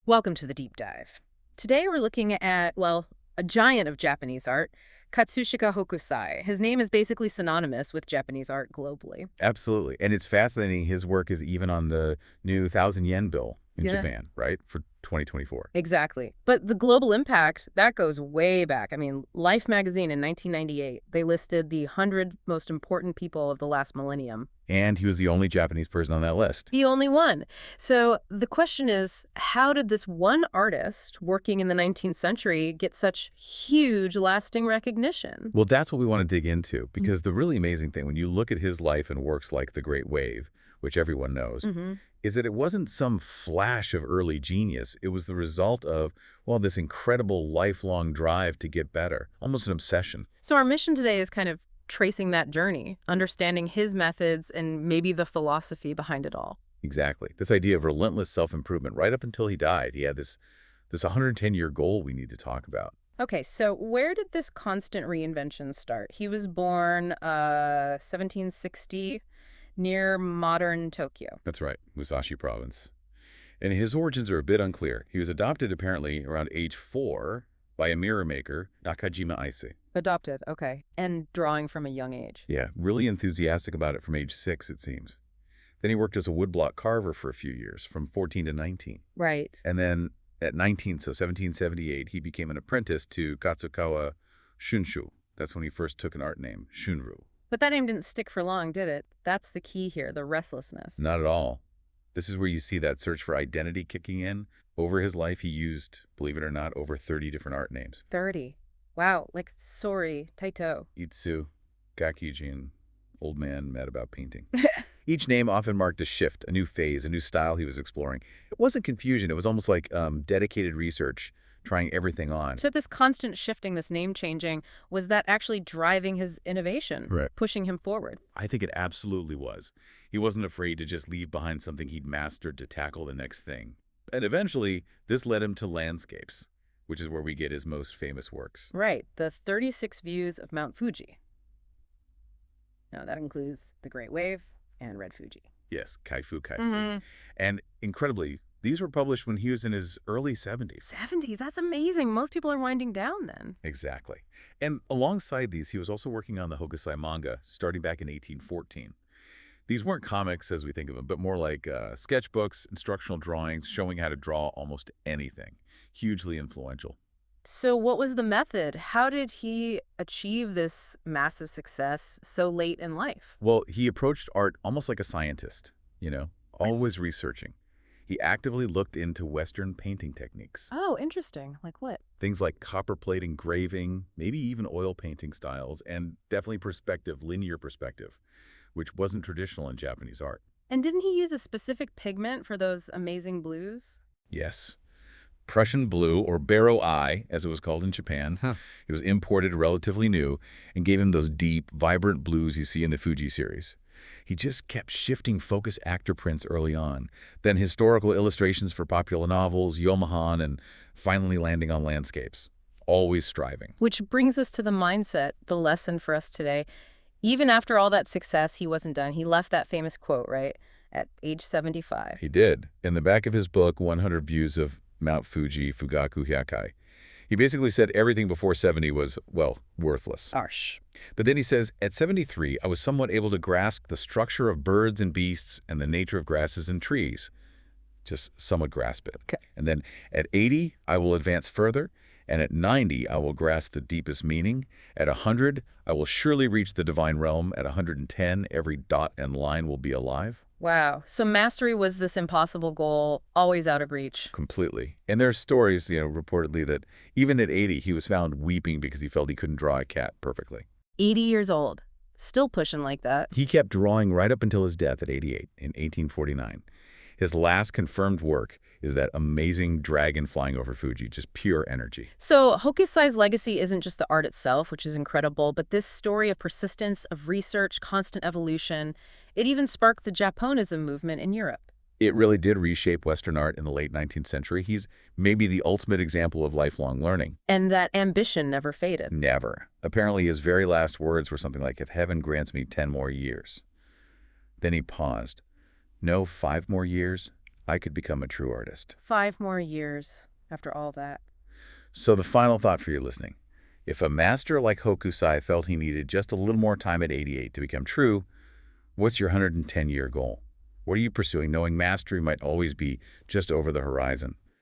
Welcome to the deep dive. Today we're looking at, well, a giant of Japanese art, Katsushika Hokusai. His name is basically synonymous with Japanese art globally. Absolutely. And it's fascinating. His work is even on the new 1,000 yen bill in Yeah. Japan, right? For 2024. Exactly. But the global impact, that goes way back. I mean, Life magazine in 1998, they listed the 100 most important people of the last millennium. And he was the only Japanese person on that list. The only one. So the question is, how did this one artist working in the 19th century get such huge, lasting recognition? Well, that's what we want to dig into, because the really amazing thing, when you look at his life and works like The Great Wave, which everyone knows, is that it wasn't some flash of early genius. It was the result of, well, this incredible lifelong drive to get better, almost an obsession. So our mission today is kind of tracing that journey, understanding his methods and maybe the philosophy behind it all. Exactly. This idea of relentless self-improvement right up until he died. He had this 110-year goal we need to talk about. Okay, so where did this constant reinvention start? He was born 1760 near modern Tokyo. That's right, Musashi Province. And his origins are a bit unclear. He was adopted apparently around age 4 by a mirror maker, Nakajima Iitsu. Adopted, okay. And drawing from a young age. Yeah, really enthusiastic about it from age 6, it seems. Then he worked as a woodblock carver for a few years, from 14 to 19. Right. And then at 19, so 1778, he became an apprentice to Katsukawa Shunrō. That's when he first took an art name, Shunrō. But that name didn't stick for long, did it? That's the key here, the restlessness. Not at all. This is where you see that search for identity kicking in. Over his life, he used, believe it or not, over 30 different art names. 30. Wow, like Sōri, Taito. Iitsu, Gakyujin, Old Man Mad About Painting. Each name often marked a shift, a new phase, a new style he was exploring. It wasn't confusion. It was almost like dedicated research, trying everything on. So this constant shifting, this name changing, was that actually driving his innovation, Right. pushing him forward? I think it absolutely was. He wasn't afraid to just leave behind something he'd mastered to tackle the next thing. And eventually, this led him to landscapes, which is where we get his most famous works. Right, the 36 views of Mount Fuji. Now, that includes the Great Wave and Red Fuji. Yes, Kaifu Kaisi. And incredibly, these were published when he was in his early 70s. 70s, that's amazing. Most people are winding down then. Exactly. And alongside these, he was also working on the Hokusai Manga, starting back in 1814. These weren't comics as we think of them, but more like sketchbooks, instructional drawings, showing how to draw almost anything. Hugely influential. So what was the method? How did he achieve this massive success so late in life? Well, he approached art almost like a scientist, always researching. He actively looked into Western painting techniques. Oh, interesting. Like what? Things like copperplate engraving, maybe even oil painting styles, and definitely perspective, linear perspective, which wasn't traditional in Japanese art. And didn't he use a specific pigment for those amazing blues? Yes. Prussian blue, or Barrow Eye, as it was called in Japan. It was imported relatively new and gave him those deep, vibrant blues you see in the Fuji series. He just kept shifting focus actor prints early on, then historical illustrations for popular novels, yomahan, and finally landing on landscapes. Always striving. Which brings us to the mindset, the lesson for us today. Even after all that success, he wasn't done. He left that famous quote, right, at age 75. He did. In the back of his book, 100 Views of Mount Fuji, Fugaku Hyakai, he basically said everything before 70 was, well, worthless. Harsh. But then he says, at 73, I was somewhat able to grasp the structure of birds and beasts and the nature of grasses and trees. Just somewhat grasp it. Okay. And then at 80, I will advance further. And at 90, I will grasp the deepest meaning. At 100, I will surely reach the divine realm. At 110, every dot and line will be alive. Wow. So mastery was this impossible goal, always out of reach. Completely. And there are stories, reportedly that even at 80, he was found weeping because he felt he couldn't draw a cat perfectly. 80 years old. Still pushing like that. He kept drawing right up until his death at 88 in 1849. His last confirmed work is that amazing dragon flying over Fuji, just pure energy. So Hokusai's legacy isn't just the art itself, which is incredible, but this story of persistence, of research, constant evolution. It even sparked the Japonism movement in Europe. It really did reshape Western art in the late 19th century. He's maybe the ultimate example of lifelong learning. And that ambition never faded. Never. Apparently, his very last words were something like, if heaven grants me 10 more years. Then he paused. No, 5 more years? I could become a true artist. 5 more years after all that. So the final thought for you listening. If a master like Hokusai felt he needed just a little more time at 88 to become true, what's your 110-year goal? What are you pursuing, knowing mastery might always be just over the horizon?